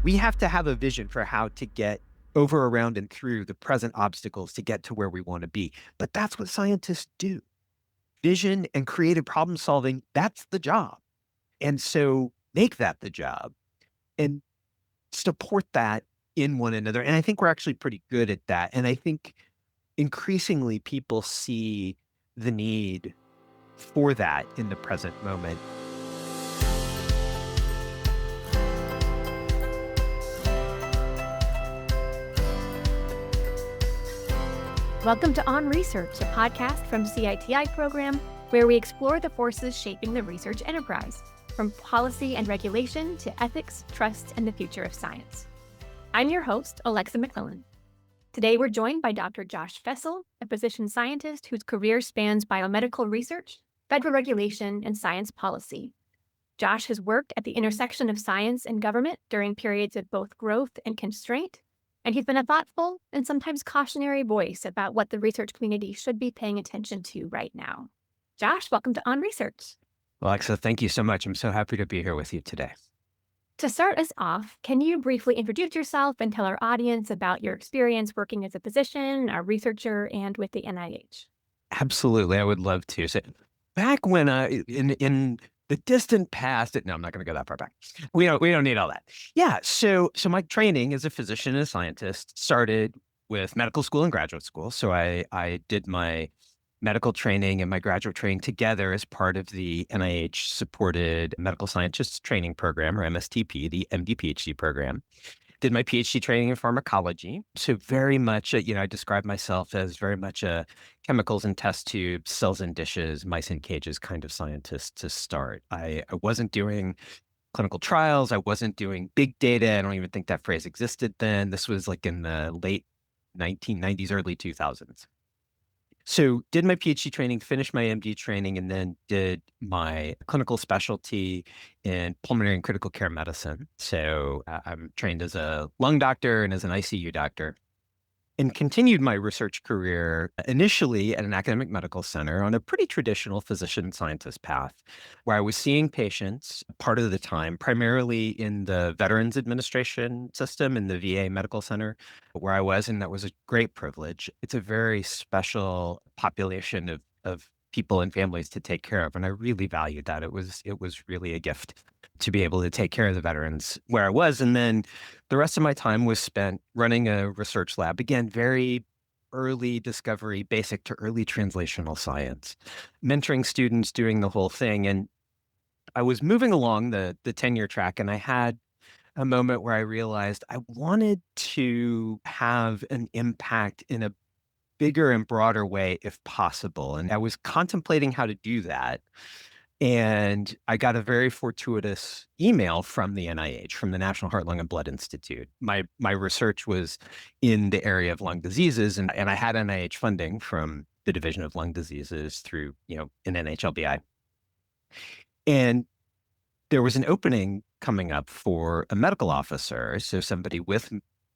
We have to have a vision for how to get over, around, and through the present obstacles to get to where we want to be. But that's what scientists do. Vision and creative problem solving, that's the job. And so make that the job and support that in one another. And I think we're actually pretty good at that. And I think increasingly people see the need for that in the present moment. Welcome to On Research, a podcast from CITI program where we explore the forces shaping the research enterprise, from policy and regulation to ethics, trust, and the future of science. I'm your host, Alexa McClellan. Today we're joined by Dr. Josh Fessel, a physician scientist whose career spans biomedical research, federal regulation, and science policy. Josh has worked at the intersection of science and government during periods of both growth and constraint, and he's been a thoughtful and sometimes cautionary voice about what the research community should be paying attention to right now. Josh, welcome to On Research. Alexa, thank you so much. I'm so happy to be here with you today. To start us off, can you briefly introduce yourself and tell our audience about your experience working as a physician, a researcher, and with the NIH? Absolutely. I would love to. So back when in the distant past, no, I'm not going to go that far back. We don't need all that. Yeah. So my training as a physician and a scientist started with medical school and graduate school. So I did my medical training and my graduate training together as part of the NIH supported medical scientists training program, or MSTP, the MD PhD program. Did my PhD training in pharmacology. So very much, I describe myself as very much a chemicals in test tubes, cells in dishes, mice in cages kind of scientist to start. I wasn't doing clinical trials. I wasn't doing big data. I don't even think that phrase existed then. This was like in the late 1990s, early 2000s. So did my PhD training, finished my MD training, and then did my clinical specialty in pulmonary and critical care medicine. So I'm trained as a lung doctor and as an ICU doctor, and continued my research career initially at an academic medical center on a pretty traditional physician scientist path, where I was seeing patients part of the time, primarily in the Veterans Administration system in the VA Medical Center, where I was, and that was a great privilege. It's a very special population of people and families to take care of, and I really valued that. It was really a gift to be able to take care of the veterans where I was. And then the rest of my time was spent running a research lab. Again, very early discovery, basic to early translational science, mentoring students, doing the whole thing. And I was moving along the tenure track, and I had a moment where I realized I wanted to have an impact in a bigger and broader way if possible. And I was contemplating how to do that. And I got a very fortuitous email from the NIH, from the National Heart, Lung, and Blood Institute. My research was in the area of lung diseases, and I had NIH funding from the Division of Lung Diseases through, an NHLBI. And there was an opening coming up for a medical officer, so somebody with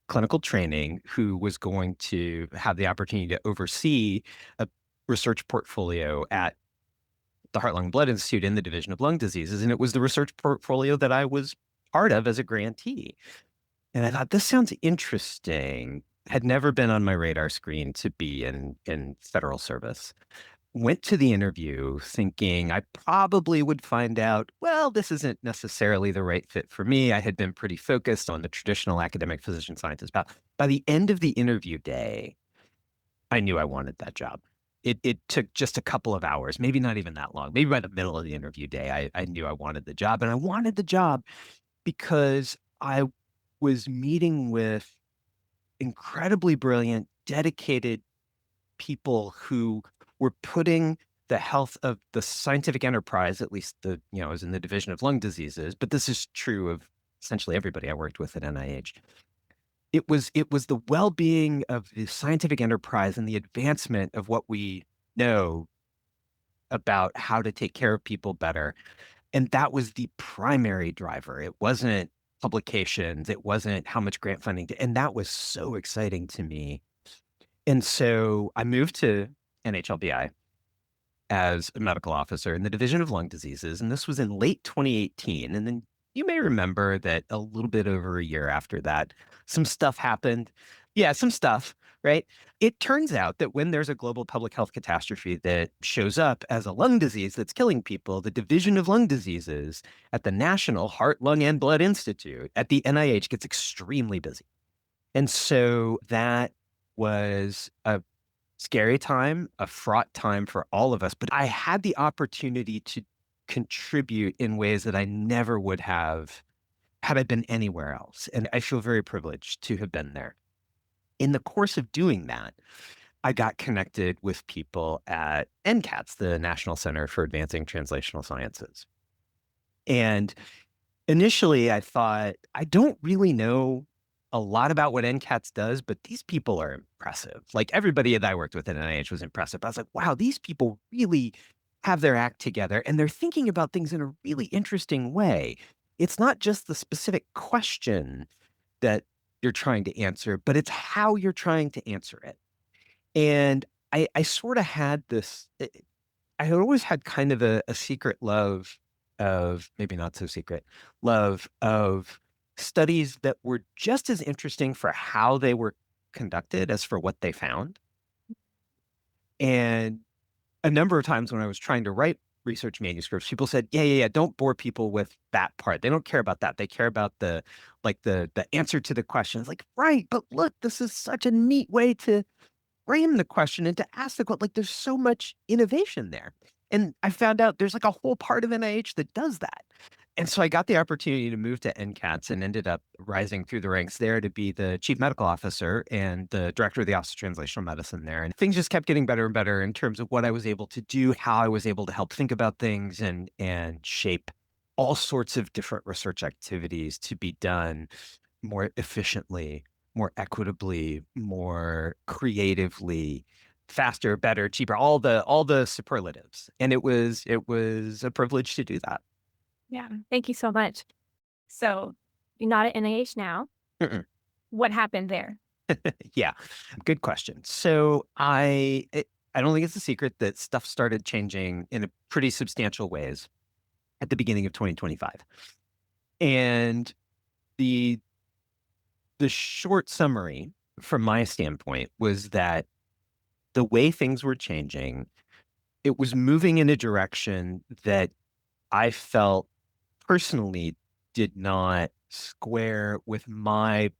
clinical training who was going to have the opportunity to oversee a research portfolio at the Heart, Lung, and Blood Institute in the Division of Lung Diseases. And it was the research portfolio that I was part of as a grantee. And I thought, this sounds interesting. Had never been on my radar screen to be in federal service. Went to the interview thinking I probably would find out, well, this isn't necessarily the right fit for me. I had been pretty focused on the traditional academic physician scientist path. By the end of the interview day, I knew I wanted that job. It took just a couple of hours, maybe not even that long. Maybe by the middle of the interview day, I knew I wanted the job. And I wanted the job because I was meeting with incredibly brilliant, dedicated people who were putting the health of the scientific enterprise, at least I was in the Division of Lung Diseases, but this is true of essentially everybody I worked with at NIH. It was the well-being of the scientific enterprise and the advancement of what we know about how to take care of people better. And that was the primary driver. It wasn't publications. It wasn't how much grant funding. And that was so exciting to me. And so I moved to NHLBI as a medical officer in the Division of Lung Diseases. And this was in late 2018. And then you may remember that a little bit over a year after that, some stuff happened. Yeah, some stuff, right? It turns out that when there's a global public health catastrophe that shows up as a lung disease that's killing people, the Division of Lung Diseases at the National Heart, Lung, and Blood Institute at the NIH gets extremely busy. And so that was a scary time, a fraught time for all of us. But I had the opportunity to contribute in ways that I never would have had I been anywhere else. And I feel very privileged to have been there. In the course of doing that, I got connected with people at NCATS, the National Center for Advancing Translational Sciences. And initially, I thought, I don't really know a lot about what NCATS does, but these people are impressive. Like everybody that I worked with at NIH was impressive. I was like, wow, these people really have their act together and they're thinking about things in a really interesting way. It's not just the specific question that you're trying to answer, but it's how you're trying to answer it. And I sort of had this, I had always had kind of a secret love of, maybe not so secret, love of studies that were just as interesting for how they were conducted as for what they found. And a number of times when I was trying to write research manuscripts, people said, yeah, don't bore people with that part. They don't care about that. They care about the answer to the question. It's like, right, but look, this is such a neat way to frame the question and to ask the question. Like, there's so much innovation there. And I found out there's like a whole part of NIH that does that. And so I got the opportunity to move to NCATS and ended up rising through the ranks there to be the chief medical officer and the director of the Office of Translational Medicine there. And things just kept getting better and better in terms of what I was able to do, how I was able to help think about things and shape all sorts of different research activities to be done more efficiently, more equitably, more creatively, faster, better, cheaper, all the superlatives. And it was a privilege to do that. Yeah. Thank you so much. So you're not at NIH now. Mm-mm. What happened there? Yeah, good question. So I don't think it's a secret that stuff started changing in a pretty substantial ways at the beginning of 2025. And the the short summary from my standpoint was that the way things were changing, it was moving in a direction that I felt personally did not square with my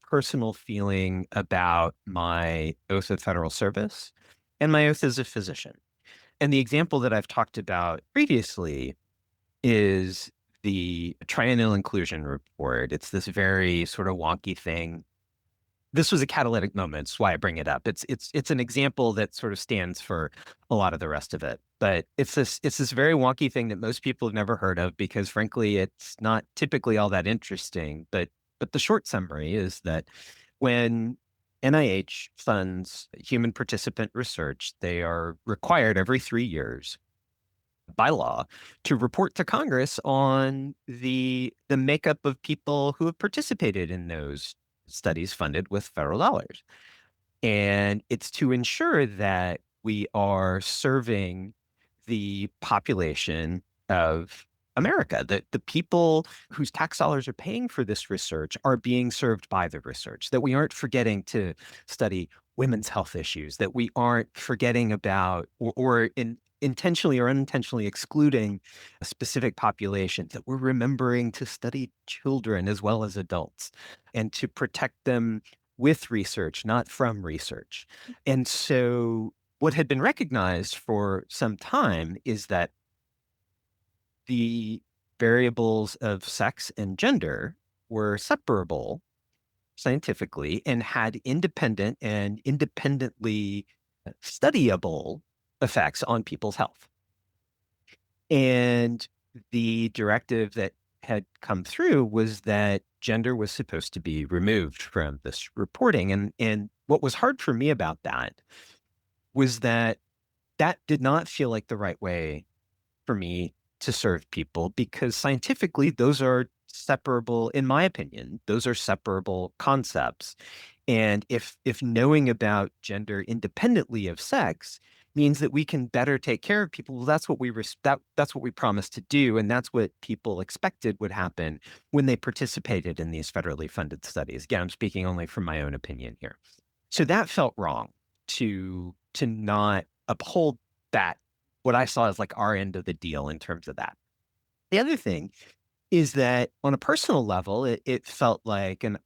personal feeling about my oath of federal service and my oath as a physician. And the example that I've talked about previously is the triennial inclusion report. It's this very sort of wonky thing. This was a catalytic moment. That's why I bring it up. It's an example that sort of stands for a lot of the rest of it. But it's this very wonky thing that most people have never heard of because frankly, it's not typically all that interesting. But the short summary is that when NIH funds human participant research, they are required every 3 years by law to report to Congress on the makeup of people who have participated in those studies funded with federal dollars. And it's to ensure that we are serving the population of America, that the people whose tax dollars are paying for this research are being served by the research, that we aren't forgetting to study women's health issues, that we aren't forgetting about intentionally or unintentionally excluding a specific population, that we're remembering to study children as well as adults and to protect them with research, not from research. And so what had been recognized for some time is that the variables of sex and gender were separable scientifically and had independent and independently studyable effects on people's health. And the directive that had come through was that gender was supposed to be removed from this reporting. And what was hard for me about that was that that did not feel like the right way for me to serve people because scientifically those are separable, in my opinion, those are separable concepts. And if knowing about gender independently of sex means that we can better take care of people. Well, that's what that's what we promised to do, and that's what people expected would happen when they participated in these federally funded studies. Again, I'm speaking only from my own opinion here. So that felt wrong to not uphold that, what I saw as like our end of the deal in terms of that. The other thing is that on a personal level, it felt like an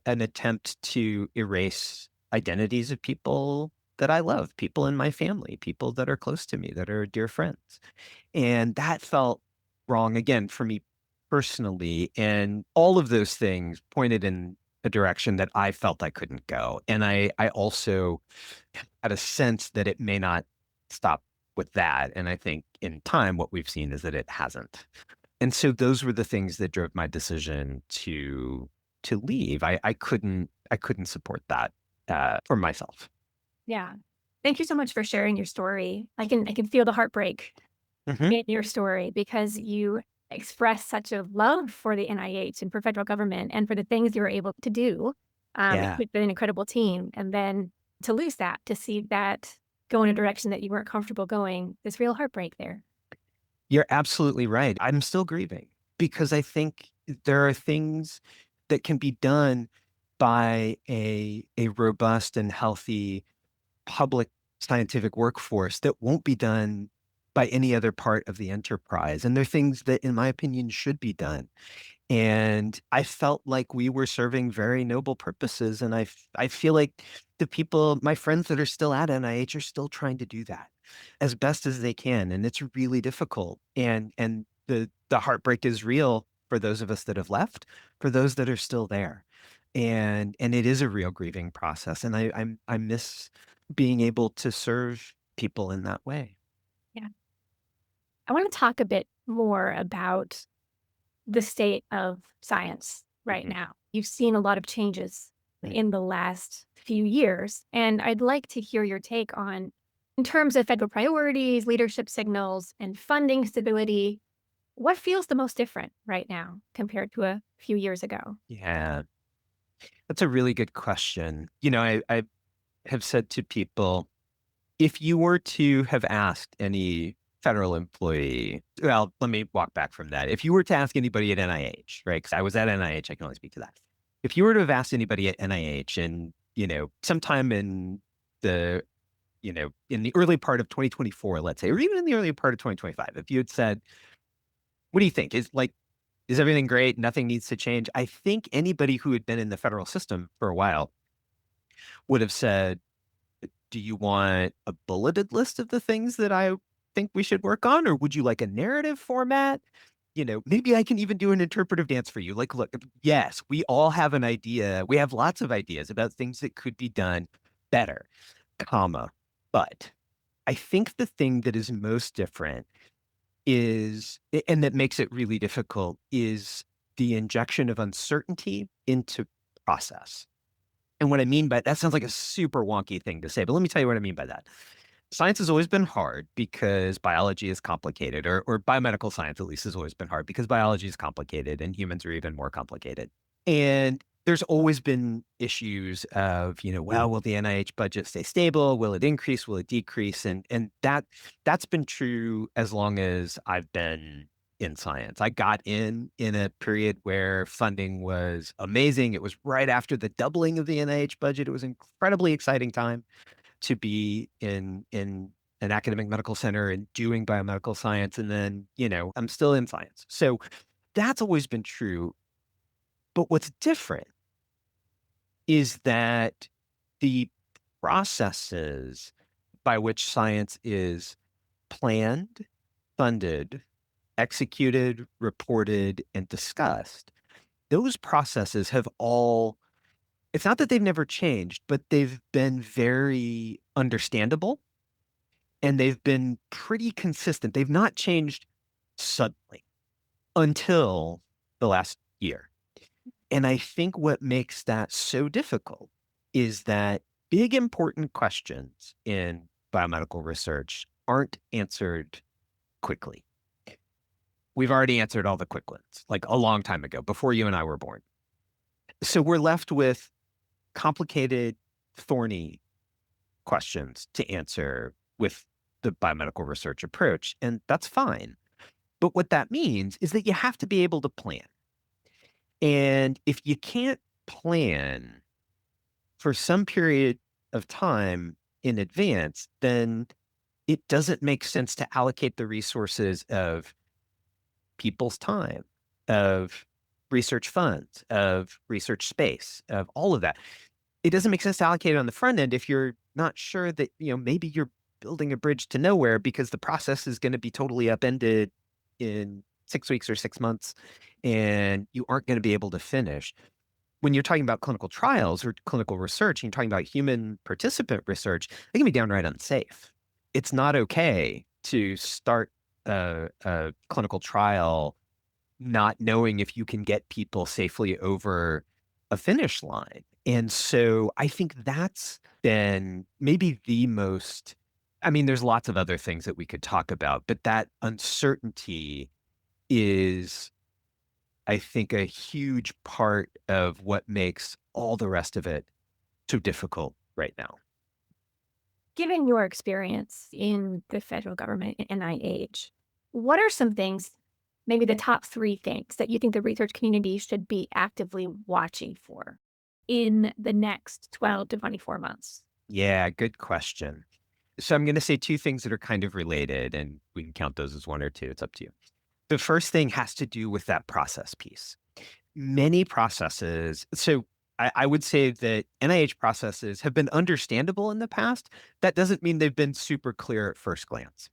attempt to erase identities of people that I love, people in my family, people that are close to me, that are dear friends. And that felt wrong again for me personally. And all of those things pointed in a direction that I felt I couldn't go. And I also had a sense that it may not stop with that. And I think in time, what we've seen is that it hasn't. And so those were the things that drove my decision to leave. I couldn't support that for myself. Yeah. Thank you so much for sharing your story. I can feel the heartbreak Hmm. in your story because you express such a love for the NIH and for federal government and for the things you were able to do Yeah, with an incredible team. And then to lose that, to see that go in a direction that you weren't comfortable going, there's real heartbreak there. you're absolutely right. I'm still grieving because I think there are things that can be done by a robust and healthy public scientific workforce that won't be done by any other part of the enterprise. And they're things that, in my opinion, should be done. And I felt like we were serving very noble purposes, and I feel like the people, my friends that are still at NIH are still trying to do that as best as they can, and it's really difficult, and the heartbreak is real for those of us that have left, for those that are still there, and it is a real grieving process, and I miss being able to serve people in that way. Yeah. I want to talk a bit more about the state of science right Mhm. now. You've seen a lot of changes Mm. in the last few years, and I'd like to hear your take on, in terms of federal priorities, leadership signals, and funding stability, what feels the most different right now compared to a few years ago? Yeah, that's a really good question. I have said to people, if you were to have asked any federal employee, well, let me walk back from that. If you were to ask anybody at NIH, right? Because I was at NIH, I can only speak to that. If you were to have asked anybody at NIH and, sometime the, in the early part of 2024, let's say, or even in the early part of 2025, if you had said, what do you think? Is everything great? Nothing needs to change. I think anybody who had been in the federal system for a while would have said, do you want a bulleted list of the things that I think we should work on, or would you like a narrative format? Maybe I can even do an interpretive dance for you. Like, look, yes, we all have an idea. We have lots of ideas about things that could be done better, comma. But I think the thing that is most different and that makes it really difficult is the injection of uncertainty into process. And what I mean by that sounds like a super wonky thing to say, but let me tell you what I mean by that. Science has always been hard because biology is complicated, or biomedical science at least has always been hard because biology is complicated and humans are even more complicated. And there's always been issues of, well, will the NIH budget stay stable? Will it increase? Will it decrease? And that's been true as long as I've been in science. I got in a period where funding was amazing. It was right after the doubling of the NIH budget. It was an incredibly exciting time to be in an academic medical center and doing biomedical science. And then, I'm still in science. So that's always been true. But what's different is that the processes by which science is planned, funded, executed, reported, and discussed, those processes have all, it's not that they've never changed, but they've been very understandable and they've been pretty consistent. They've not changed suddenly until the last year. And I think what makes that so difficult is that big, important questions in biomedical research aren't answered quickly. We've already answered all the quick ones, like a long time ago, before you and I were born. So we're left with complicated, thorny questions to answer with the biomedical research approach, and that's fine. But what that means is that you have to be able to plan. And if you can't plan for some period of time in advance, then it doesn't make sense to allocate the resources of people's time, of research funds, of research space, of all of that. It doesn't make sense to allocate it on the front end if you're not sure that, maybe you're building a bridge to nowhere because the process is going to be totally upended in 6 weeks or 6 months and you aren't going to be able to finish. When you're talking about clinical trials or clinical research, and you're talking about human participant research, it can be downright unsafe. It's not okay to start a clinical trial not knowing if you can get people safely over a finish line. And so I think that's been maybe the most, I mean, there's lots of other things that we could talk about, but that uncertainty is, I think, a huge part of what makes all the rest of it so difficult right now. Given your experience in the federal government and NIH, what are some things, maybe the top three things that you think the research community should be actively watching for in the next 12 to 24 months? Yeah, good question. So I'm going to say two things that are kind of related, and we can count those as one or two. It's up to you. The first thing has to do with that process piece. Many processes, so I would say that NIH processes have been understandable in the past. That doesn't mean they've been super clear at first glance.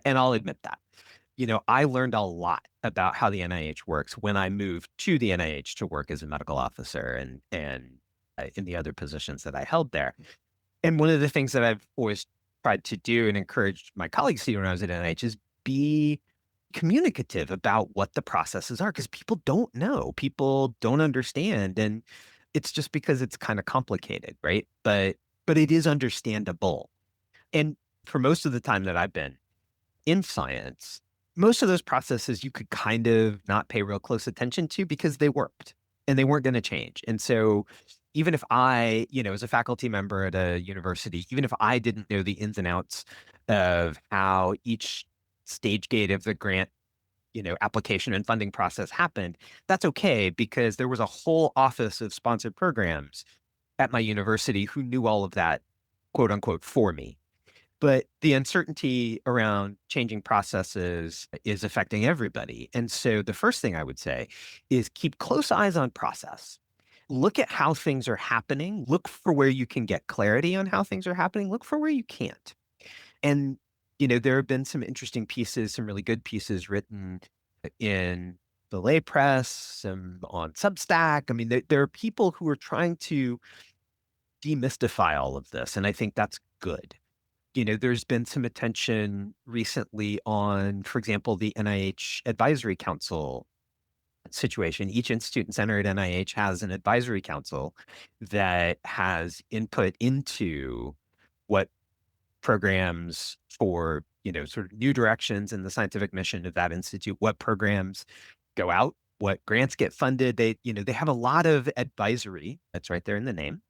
And I'll admit that. I learned a lot about how the NIH works when I moved to the NIH to work as a medical officer and in the other positions that I held there. And one of the things that I've always tried to do and encouraged my colleagues to do when I was at NIH is be communicative about what the processes are because people don't know, people don't understand, and it's just because it's kind of complicated, right? But it is understandable. And for most of the time that I've been in science, most of those processes you could kind of not pay real close attention to because they worked and they weren't going to change. And so even if I, as a faculty member at a university, even if I didn't know the ins and outs of how each stage gate of the grant, application and funding process happened, that's okay because there was a whole office of sponsored programs at my university who knew all of that, quote unquote, for me. But the uncertainty around changing processes is affecting everybody. And so the first thing I would say is keep close eyes on process. Look at how things are happening. Look for where you can get clarity on how things are happening. Look for where you can't. And, there have been some interesting pieces, some really good pieces written in the lay press, some on Substack. I mean, there are people who are trying to demystify all of this. And I think that's good. There's been some attention recently on, for example, the NIH Advisory Council situation. Each institute and center at NIH has an advisory council that has input into what programs for, sort of new directions in the scientific mission of that institute, what programs go out, what grants get funded. They have a lot of advisory, that's right there in the name,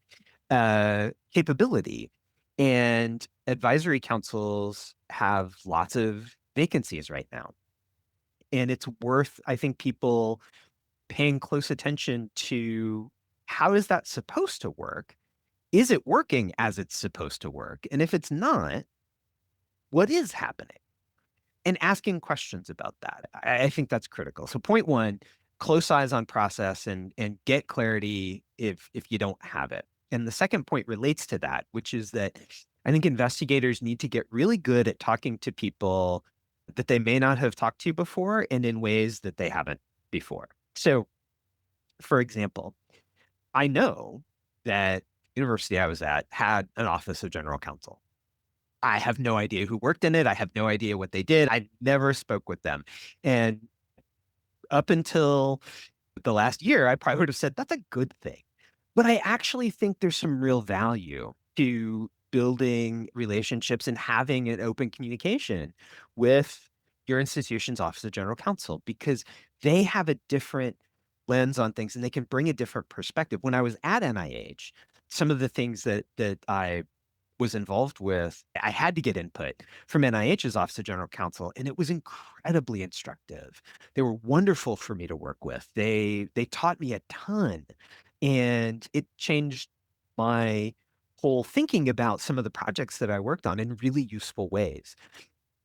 capability. And advisory councils have lots of vacancies right now. And it's worth, I think, people paying close attention to how is that supposed to work? Is it working as it's supposed to work? And if it's not, what is happening? And asking questions about that. I think that's critical. So point one, close eyes on process and get clarity if you don't have it. And the second point relates to that, which is that I think investigators need to get really good at talking to people that they may not have talked to before and in ways that they haven't before. So, for example, I know that university I was at had an office of general counsel. I have no idea who worked in it. I have no idea what they did. I never spoke with them. And up until the last year, I probably would have said, that's a good thing. But I actually think there's some real value to building relationships and having an open communication with your institution's Office of General Counsel because they have a different lens on things and they can bring a different perspective. When I was at NIH, some of the things that I was involved with, I had to get input from NIH's Office of General Counsel, and it was incredibly instructive. They were wonderful for me to work with. They taught me a ton, and it changed my whole thinking about some of the projects that I worked on in really useful ways.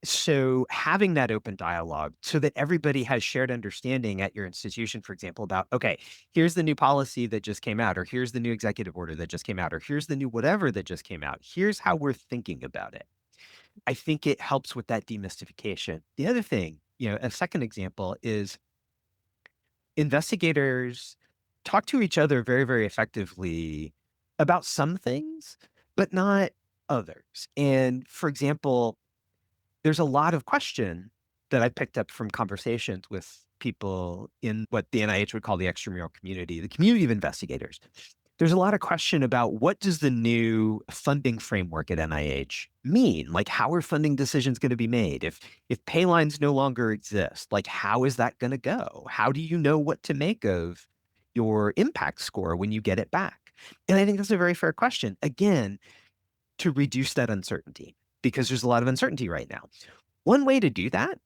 So having that open dialogue so that everybody has shared understanding at your institution, for example, about, okay, here's the new policy that just came out, or here's the new executive order that just came out, or here's the new whatever that just came out. Here's how we're thinking about it. I think it helps with that demystification. The other thing, a second example is investigators talk to each other very, very effectively about some things, but not others. And for example, there's a lot of question that I picked up from conversations with people in what the NIH would call the extramural community, the community of investigators. There's a lot of question about what does the new funding framework at NIH mean? Like, how are funding decisions going to be made? If pay lines no longer exist, like, how is that going to go? How do you know what to make of your impact score when you get it back? And I think that's a very fair question. Again, to reduce that uncertainty, because there's a lot of uncertainty right now. One way to do that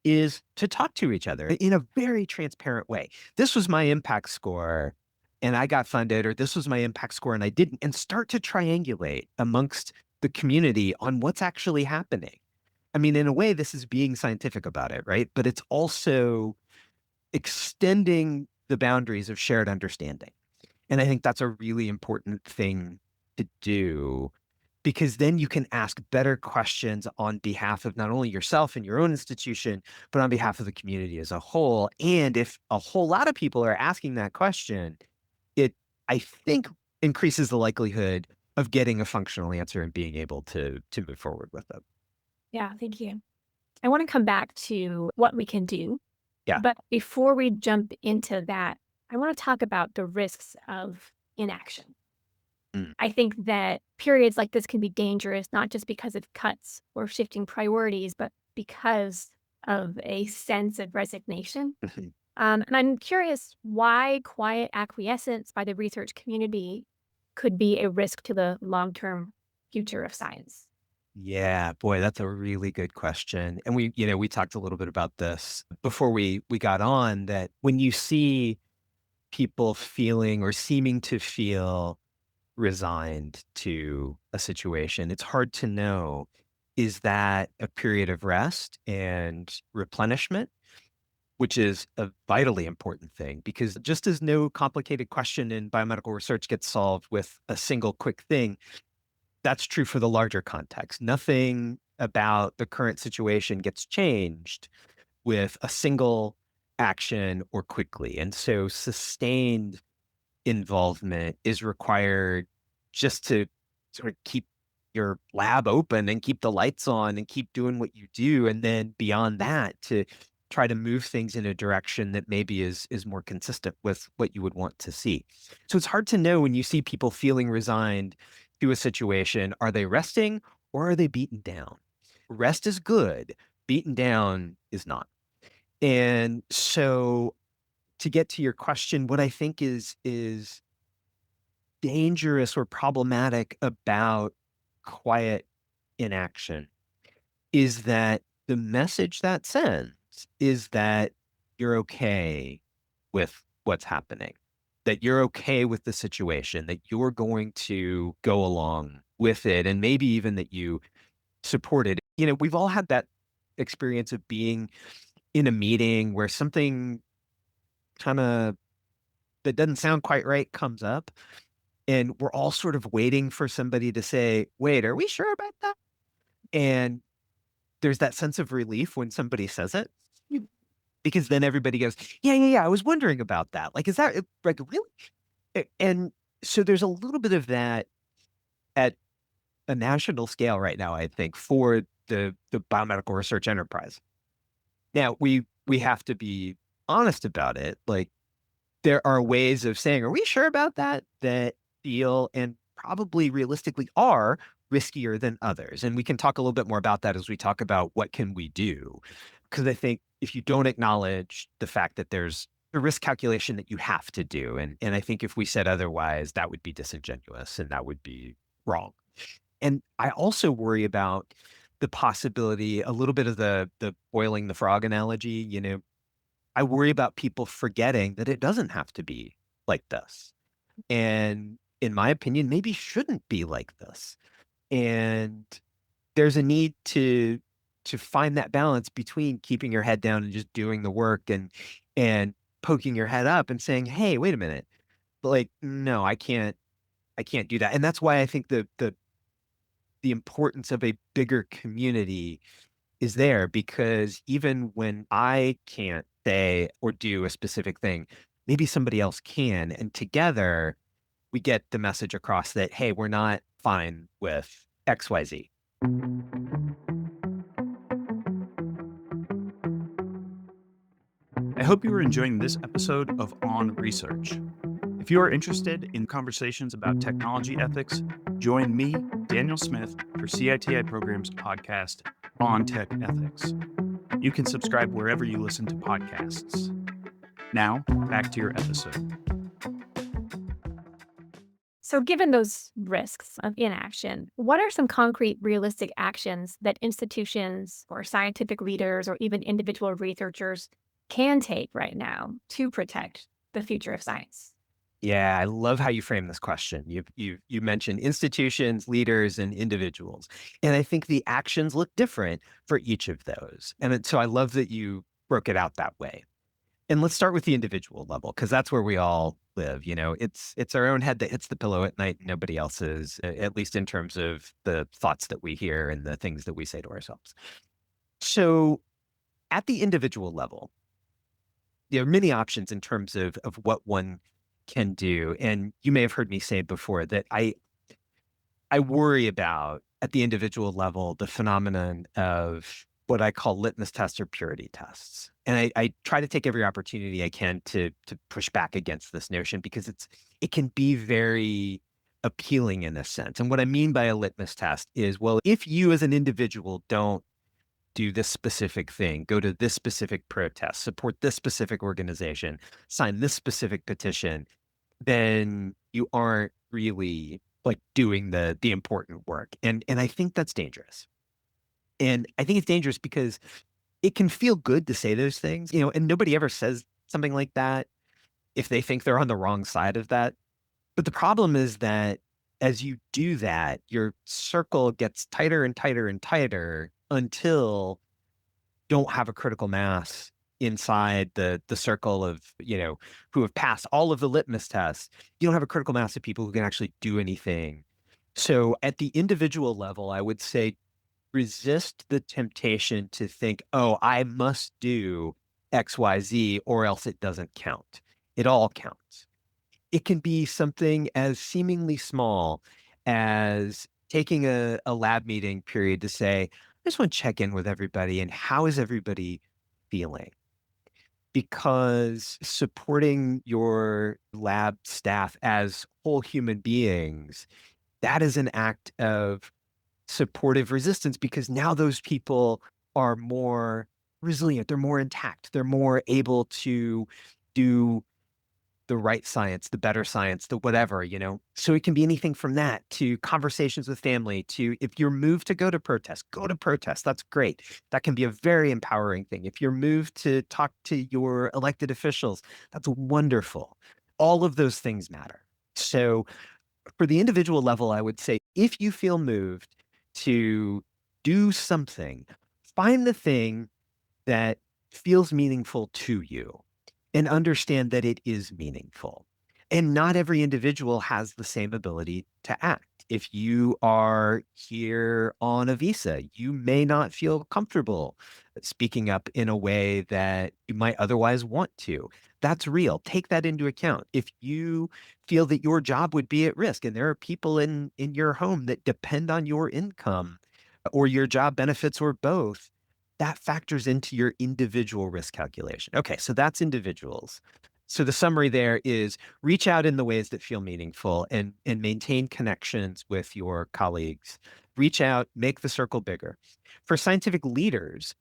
is to talk to each other in a very transparent way. This was my impact score and I got funded, or this was my impact score and I didn't, and start to triangulate amongst the community on what's actually happening. I mean, in a way, this is being scientific about it, right? But it's also extending the boundaries of shared understanding. And I think that's a really important thing to do because then you can ask better questions on behalf of not only yourself and your own institution, but on behalf of the community as a whole. And if a whole lot of people are asking that question, it, I think, increases the likelihood of getting a functional answer and being able to move forward with it. Yeah, thank you. I want to come back to what we can do. Yeah. But before we jump into that, I want to talk about the risks of inaction. Mm. I think that periods like this can be dangerous, not just because of cuts or shifting priorities, but because of a sense of resignation. Mhm. And I'm curious why quiet acquiescence by the research community could be a risk to the long term future of science. Yeah, boy, that's a really good question. And we talked a little bit about this before we got on, that when you see people feeling or seeming to feel resigned to a situation, it's hard to know, is that a period of rest and replenishment, which is a vitally important thing, because just as no complicated question in biomedical research gets solved with a single quick thing, that's true for the larger context. Nothing about the current situation gets changed with a single action or quickly. And so sustained involvement is required just to sort of keep your lab open and keep the lights on and keep doing what you do. And then beyond that, to try to move things in a direction that maybe is more consistent with what you would want to see. So it's hard to know when you see people feeling resigned to a situation. Are they resting or are they beaten down? Rest is good. Beaten down is not. And so to get to your question, what I think is dangerous or problematic about quiet inaction is that the message that sends is that you're okay with what's happening, that you're okay with the situation, that you're going to go along with it, and maybe even that you support it. We've all had that experience of being in a meeting where something kind of that doesn't sound quite right comes up, and we're all sort of waiting for somebody to say, "Wait, are we sure about that?" And there's that sense of relief when somebody says it, because then everybody goes, "Yeah, yeah, yeah, I was wondering about that. Like, is that like, really?" And so there's a little bit of that at a national scale right now, I think, for the biomedical research enterprise. Now, we have to be honest about it. Like, there are ways of saying, "Are we sure about that?" that feel and probably realistically are riskier than others. And we can talk a little bit more about that as we talk about what can we do. Because I think if you don't acknowledge the fact that there's a risk calculation that you have to do, and I think if we said otherwise, that would be disingenuous and that would be wrong. And I also worry about the possibility, a little bit of the boiling the frog analogy, I worry about people forgetting that it doesn't have to be like this. And in my opinion, maybe shouldn't be like this. And there's a need to find that balance between keeping your head down and just doing the work and poking your head up and saying, "Hey, wait a minute. Like, no, I can't do that." And that's why I think the importance of a bigger community is there, because even when I can't say or do a specific thing, maybe somebody else can. And together we get the message across that, hey, we're not fine with XYZ. I hope you are enjoying this episode of On Research. If you are interested in conversations about technology ethics, join me, Daniel Smith, for CITI Program's podcast, On Tech Ethics. You can subscribe wherever you listen to podcasts. Now, back to your episode. So, given those risks of inaction, what are some concrete, realistic actions that institutions or scientific leaders or even individual researchers can take right now to protect the future of science? Yeah, I love how you frame this question. You mentioned institutions, leaders, and individuals, and I think the actions look different for each of those. So I love that you broke it out that way. And let's start with the individual level, because that's where we all live. It's our own head that hits the pillow at night, nobody else's, at least in terms of the thoughts that we hear and the things that we say to ourselves. So at the individual level, there are many options in terms of what one can do. And you may have heard me say before that I worry about, at the individual level, the phenomenon of what I call litmus tests or purity tests. And I try to take every opportunity I can to push back against this notion, because it can be very appealing in a sense. And what I mean by a litmus test is, well, if you as an individual don't do this specific thing, go to this specific protest, support this specific organization, sign this specific petition, then you aren't really like doing the important work. And I think that's dangerous. And I think it's dangerous because it can feel good to say those things, and nobody ever says something like that if they think they're on the wrong side of that. But the problem is that as you do that, your circle gets tighter and tighter and tighter until don't have a critical mass inside the circle of, who have passed all of the litmus tests. You don't have a critical mass of people who can actually do anything. So at the individual level, I would say resist the temptation to think, oh, I must do XYZ or else it doesn't count. It all counts. It can be something as seemingly small as taking a lab meeting period to say, I just want to check in with everybody and how is everybody feeling? Because supporting your lab staff as whole human beings, that is an act of supportive resistance, because now those people are more resilient, they're more intact, they're more able to do the right science, the better science, the whatever. So it can be anything from that to conversations with family to, if you're moved to go to protest, go to protest. That's great. That can be a very empowering thing. If you're moved to talk to your elected officials, that's wonderful. All of those things matter. So for the individual level, I would say if you feel moved to do something, find the thing that feels meaningful to you and understand that it is meaningful. And not every individual has the same ability to act. If you are here on a visa, you may not feel comfortable speaking up in a way that you might otherwise want to. That's real. Take that into account. If you feel that your job would be at risk and there are people in your home that depend on your income or your job benefits or both, that factors into your individual risk calculation. Okay, so that's individuals. So the summary there is reach out in the ways that feel meaningful and maintain connections with your colleagues. Reach out, make the circle bigger. For scientific leaders,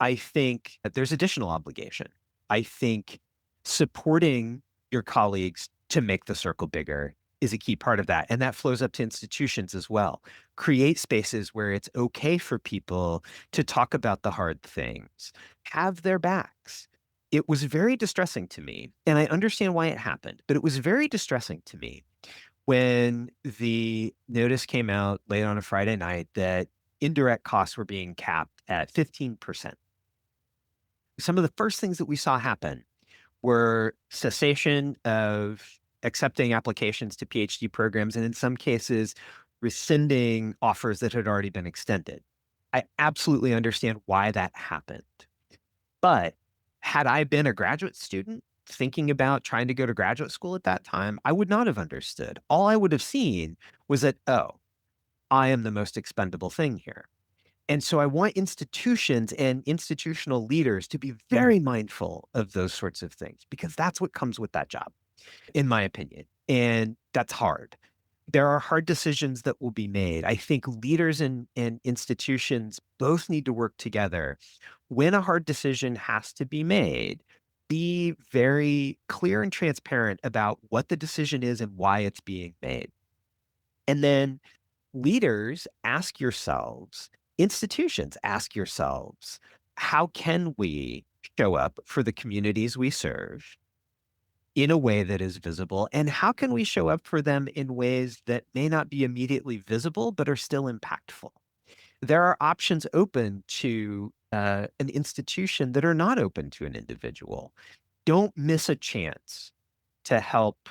I think that there's additional obligation. I think supporting your colleagues to make the circle bigger is a key part of that. And that flows up to institutions as well. Create spaces where it's okay for people to talk about the hard things, have their backs. It was very distressing to me, and I understand why it happened, but it was very distressing to me when the notice came out late on a Friday night that indirect costs were being capped at 15%. Some of the first things that we saw happen were cessation of accepting applications to PhD programs, and in some cases, rescinding offers that had already been extended. I absolutely understand why that happened. But had I been a graduate student thinking about trying to go to graduate school at that time, I would not have understood. All I would have seen was that, oh, I am the most expendable thing here. And so I want institutions and institutional leaders to be very mindful of those sorts of things because that's what comes with that job, in my opinion. And that's hard. There are hard decisions that will be made. I think leaders and institutions both need to work together. When a hard decision has to be made, be very clear and transparent about what the decision is and why it's being made. And then leaders, ask yourselves, institutions, ask yourselves, how can we show up for the communities we serve in a way that is visible? And how can we show up for them in ways that may not be immediately visible, but are still impactful? There are options open to an institution that are not open to an individual. Don't miss a chance to help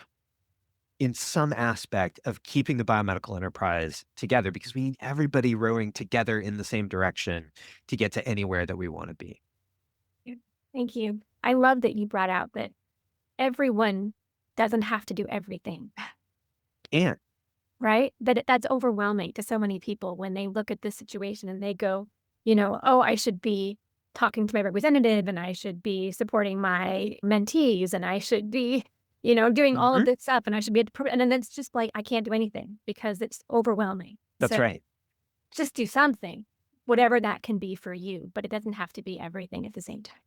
in some aspect of keeping the biomedical enterprise together because we need everybody rowing together in the same direction to get to anywhere that we want to be. Yeah. Thank you. I love that you brought out that everyone doesn't have to do everything, And right? That's overwhelming to so many people when they look at this situation and they go, oh, I should be talking to my representative and I should be supporting my mentees and I should be, doing all of Mhm. this stuff and I should be, and then it's just like, I can't do anything because it's overwhelming. That's So right. just do something, whatever that can be for you, but it doesn't have to be everything at the same time.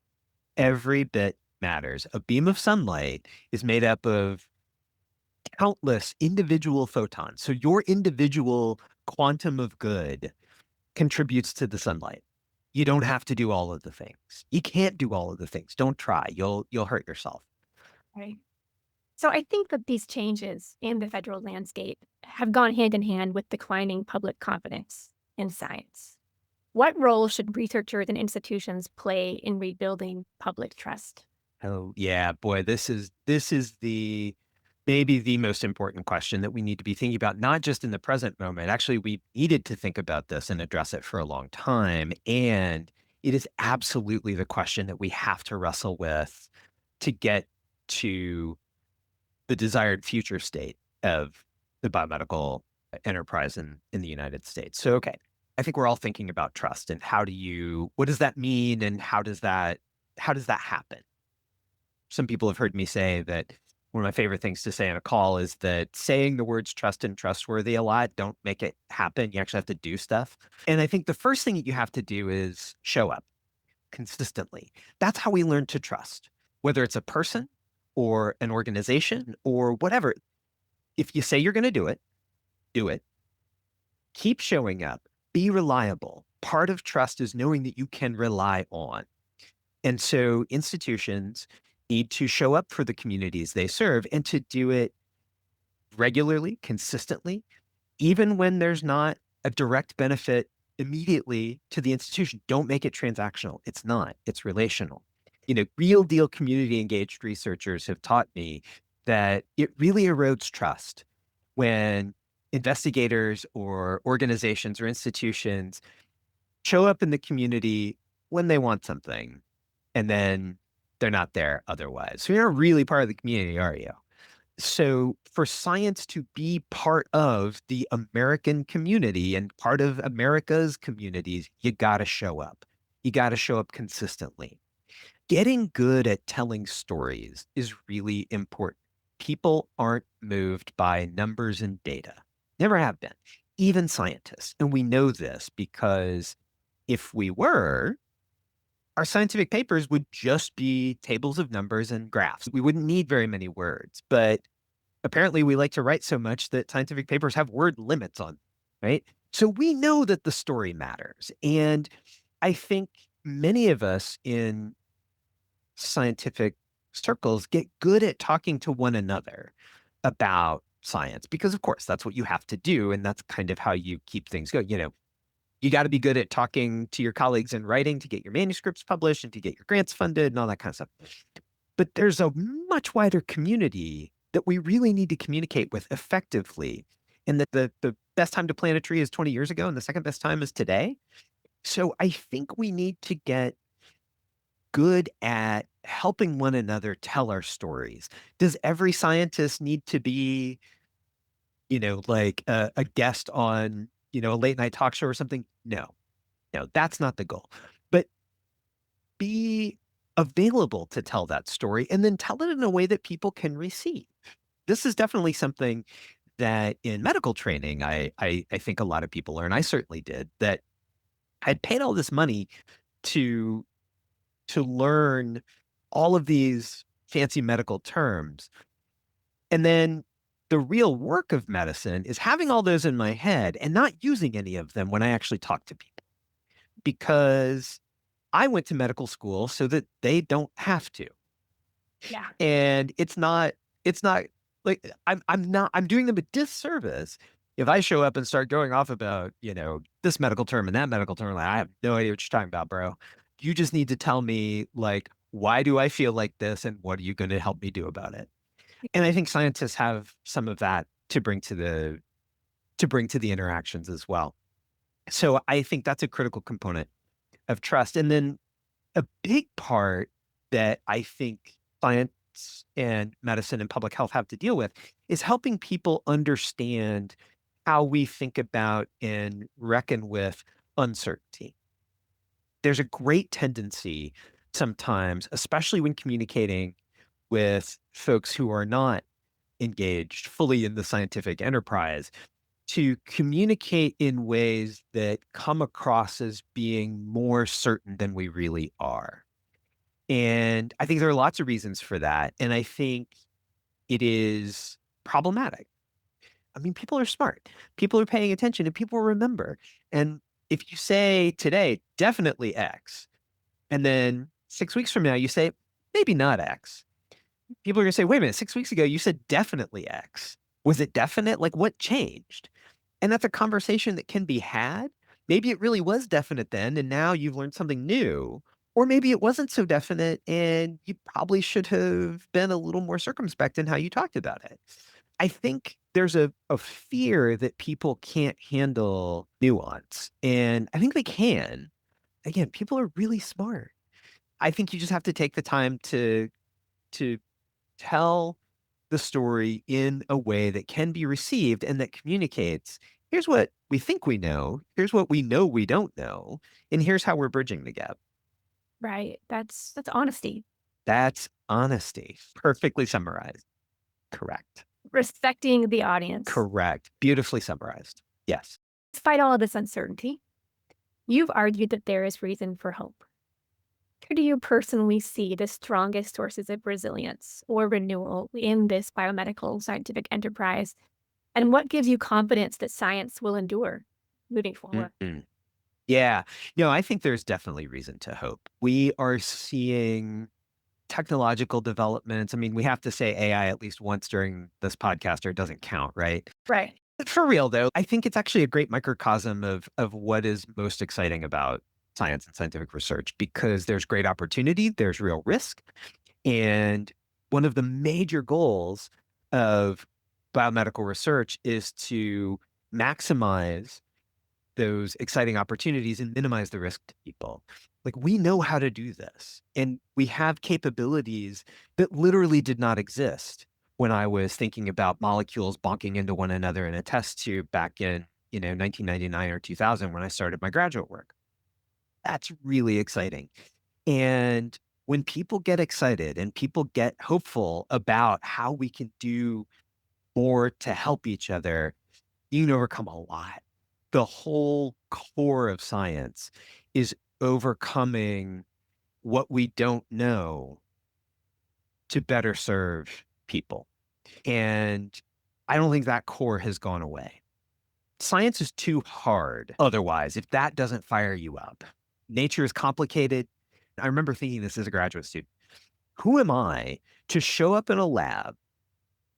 Every bit matters. A beam of sunlight is made up of countless individual photons. So your individual quantum of good contributes to the sunlight. You don't have to do all of the things. You can't do all of the things. Don't try. You'll hurt yourself. Right. So I think that these changes in the federal landscape have gone hand in hand with declining public confidence in science. What role should researchers and institutions play in rebuilding public trust? Oh, yeah, boy, this is the maybe the most important question that we need to be thinking about, not just in the present moment. Actually, we needed to think about this and address it for a long time. And it is absolutely the question that we have to wrestle with to get to the desired future state of the biomedical enterprise in the United States. So, okay, I think we're all thinking about trust and what does that mean and how does that happen? Some people have heard me say that one of my favorite things to say on a call is that saying the words trust and trustworthy a lot don't make it happen. You actually have to do stuff. And I think the first thing that you have to do is show up consistently. That's how we learn to trust, whether it's a person or an organization or whatever. If you say you're going to do it, do it. Keep showing up. Be reliable. Part of trust is knowing that you can rely on. And so institutions need to show up for the communities they serve and to do it regularly, consistently, even when there's not a direct benefit immediately to the institution. Don't make it transactional. It's not, it's relational. Real deal community engaged researchers have taught me that it really erodes trust when investigators or organizations or institutions show up in the community when they want something and then they're not there otherwise. So you're not really part of the community, are you? So for science to be part of the American community and part of America's communities, you got to show up. You got to show up consistently. Getting good at telling stories is really important. People aren't moved by numbers and data. Never have been. Even scientists. And we know this because if we were, our scientific papers would just be tables of numbers and graphs. We wouldn't need very many words, but Apparently, we like to write so much that scientific papers have word limits on, right? So we know that the story matters. And I think many of us in scientific circles get good at talking to one another about science because, of course, that's what you have to do. And that's kind of how you keep things going. You got to be good at talking to your colleagues in writing to get your manuscripts published and to get your grants funded and all that kind of stuff. But there's a much wider community that we really need to communicate with effectively. And that the best time to plant a tree is 20 years ago, and the second best time is today. So I think we need to get good at helping one another tell our stories. Does every scientist need to be, like a guest on, a late night talk show or something? No, no, that's not the goal. But be available to tell that story and then tell it in a way that people can receive. This is definitely something that in medical training, I think a lot of people learn. I certainly did that. I'd paid all this money to learn all of these fancy medical terms. And then the real work of medicine is having all those in my head and not using any of them when I actually talk to people because I went to medical school so that they don't have to. Yeah. And it's not like I'm doing them a disservice if I show up and start going off about, this medical term and that medical term. Like, I have no idea what you're talking about, bro. You just need to tell me, like, why do I feel like this and what are you going to help me do about it? And I think scientists have some of that to bring to the interactions as well. So I think that's a critical component of trust. And then a big part that I think science and medicine and public health have to deal with is helping people understand how we think about and reckon with uncertainty. There's a great tendency sometimes, especially when communicating with folks who are not engaged fully in the scientific enterprise, to communicate in ways that come across as being more certain than we really are. And I think there are lots of reasons for that. And I think it is problematic. I mean, people are smart. People are paying attention and people remember. And if you say today, definitely X, and then 6 weeks from now, you say, maybe not X, people are going to say, wait a minute, 6 weeks ago, you said definitely X. Was it definite? Like, what changed? And that's a conversation that can be had. Maybe it really was definite then, and now you've learned something new. Or maybe it wasn't so definite, and you probably should have been a little more circumspect in how you talked about it. I think there's a fear that people can't handle nuance, and I think they can. Again, people are really smart. I think you just have to take the time to tell the story in a way that can be received and that communicates, here's what we think we know, here's what we know we don't know, and here's how we're bridging the gap. Right. That's honesty. That's honesty. Perfectly summarized. Correct. Respecting the audience. Correct. Beautifully summarized. Yes. Despite all of this uncertainty, you've argued that there is reason for hope. Who do you personally see the strongest sources of resilience or renewal in this biomedical scientific enterprise? And what gives you confidence that science will endure moving forward? Mhm. Yeah. I think there's definitely reason to hope. We are seeing technological developments. I mean, we have to say AI at least once during this podcast or it doesn't count, right? Right. But for real though, I think it's actually a great microcosm of what is most exciting about science and scientific research because there's great opportunity, there's real risk. And one of the major goals of biomedical research is to maximize those exciting opportunities and minimize the risk to people. Like we know how to do this and we have capabilities that literally did not exist when I was thinking about molecules bonking into one another in a test tube back in, 1999 or 2000 when I started my graduate work. That's really exciting. And when people get excited and people get hopeful about how we can do more to help each other, you can overcome a lot. The whole core of science is overcoming what we don't know to better serve people. And I don't think that core has gone away. Science is too hard otherwise if that doesn't fire you up. Nature is complicated. I remember thinking this as a graduate student. Who am I to show up in a lab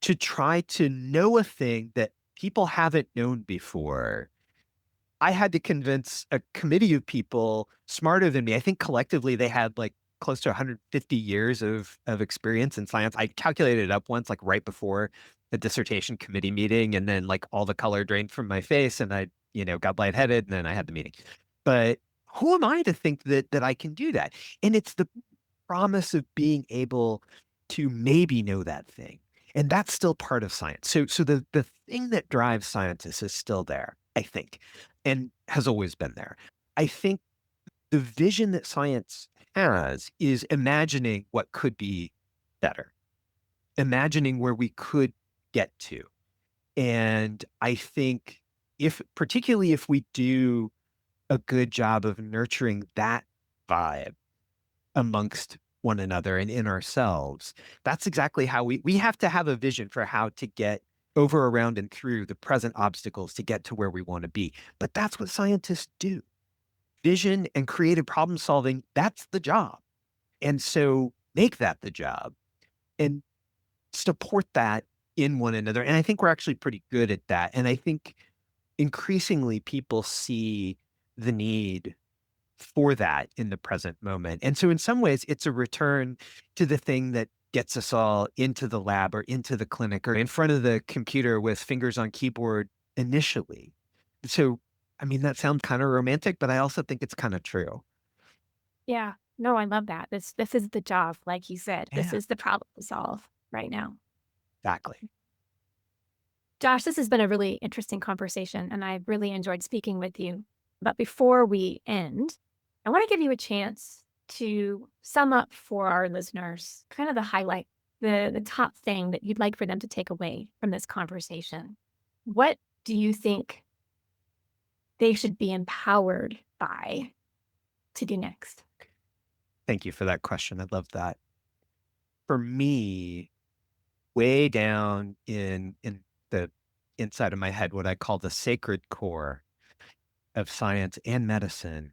to try to know a thing that people haven't known before? I had to convince a committee of people smarter than me. I think collectively they had like close to 150 years of experience in science. I calculated it up once, like right before the dissertation committee meeting, and then like all the color drained from my face, and I, got lightheaded, and then I had the meeting. But who am I to think that I can do that? And it's the promise of being able to maybe know that thing. And that's still part of science. So the thing that drives scientists is still there, I think, and has always been there. I think the vision that science has is imagining what could be better, imagining where we could get to. And I think particularly if we do a good job of nurturing that vibe amongst one another and in ourselves, that's exactly how we have to have a vision for how to get over, around, and through the present obstacles to get to where we want to be. But that's what scientists do. Vision and creative problem solving, that's the job. And so make that the job and support that in one another. And I think we're actually pretty good at that. And I think increasingly people see the need for that in the present moment. And so in some ways, it's a return to the thing that gets us all into the lab or into the clinic or in front of the computer with fingers on keyboard initially. So, I mean, that sounds kind of romantic, but I also think it's kind of true. Yeah. No, I love that. This is the job, like you said. This Yeah, is the problem to solve right now. exactly. Josh, this has been a really interesting conversation, and I've really enjoyed speaking with you. But before we end, I want to give you a chance to sum up for our listeners kind of the highlight, the top thing that you'd like for them to take away from this conversation. What do you think they should be empowered by to do next? Thank you for that question. I love that. For me, way down in the inside of my head, what I call the sacred core of science and medicine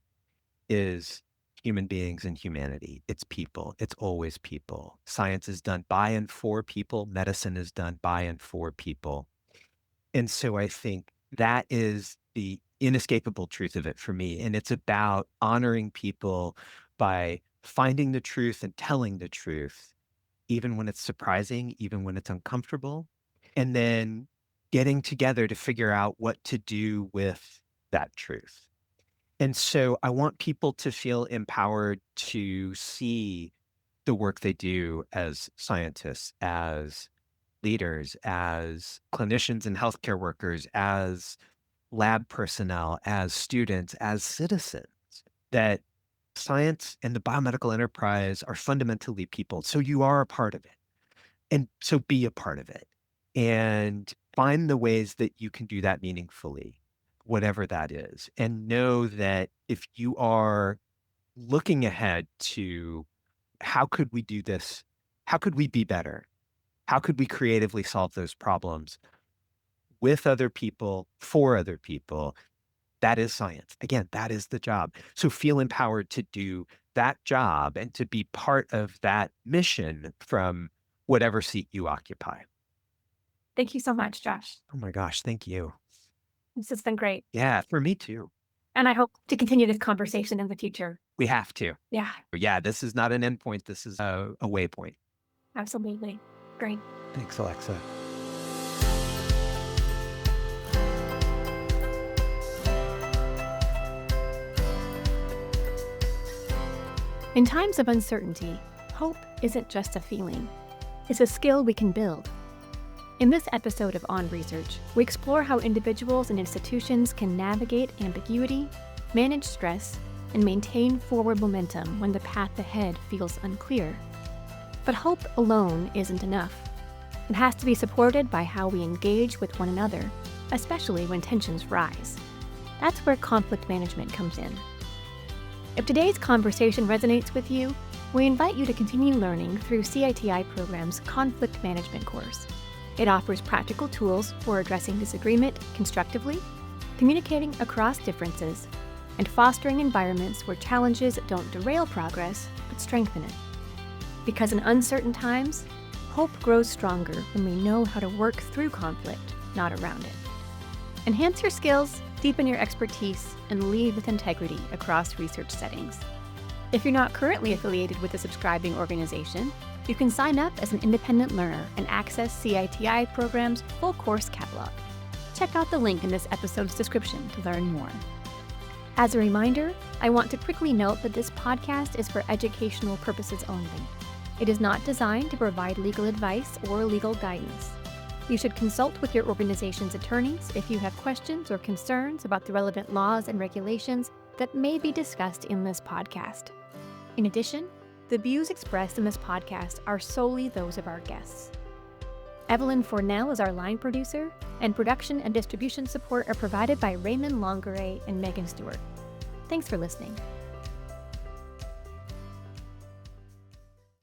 is human beings and humanity. It's people. It's always people. Science is done by and for people. Medicine is done by and for people. And so I think that is the inescapable truth of it for me. And it's about honoring people by finding the truth and telling the truth, even when it's surprising, even when it's uncomfortable, and then getting together to figure out what to do with that truth. And so I want people to feel empowered to see the work they do as scientists, as leaders, as clinicians and healthcare workers, as lab personnel, as students, as citizens, that science and the biomedical enterprise are fundamentally people. So you are a part of it. And so be a part of it and find the ways that you can do that meaningfully, whatever that is. And know that if you are looking ahead to how could we do this? How could we be better? How could we creatively solve those problems with other people, for other people? That is science. Again, that is the job. So feel empowered to do that job and to be part of that mission from whatever seat you occupy. Thank you so much, Josh. Oh my gosh, thank you. This has been great. Yeah, for me too. And I hope to continue this conversation in the future. We have to. Yeah, Yeah, this is not an endpoint. This is a waypoint. absolutely. Great. Thanks, Alexa. In times of uncertainty, hope isn't just a feeling. It's a skill we can build. In this episode of On Research, we explore how individuals and institutions can navigate ambiguity, manage stress, and maintain forward momentum when the path ahead feels unclear. But hope alone isn't enough. It has to be supported by how we engage with one another, especially when tensions rise. That's where conflict management comes in. If today's conversation resonates with you, we invite you to continue learning through CITI program's Conflict Management course. It offers practical tools for addressing disagreement constructively, communicating across differences, and fostering environments where challenges don't derail progress, but strengthen it. Because in uncertain times, hope grows stronger when we know how to work through conflict, not around it. Enhance your skills, deepen your expertise, and lead with integrity across research settings. If you're not currently affiliated with a subscribing organization, you can sign up as an independent learner and access CITI program's full course catalog. Check out the link in this episode's description to learn more. As a reminder, I want to quickly note that this podcast is for educational purposes only. It is not designed to provide legal advice or legal guidance. You should consult with your organization's attorneys if you have questions or concerns about the relevant laws and regulations that may be discussed in this podcast. In addition, the views expressed in this podcast are solely those of our guests. Evelyn Fornell is our line producer, and production and distribution support are provided by Raymond Longeray and Megan Stewart. Thanks for listening.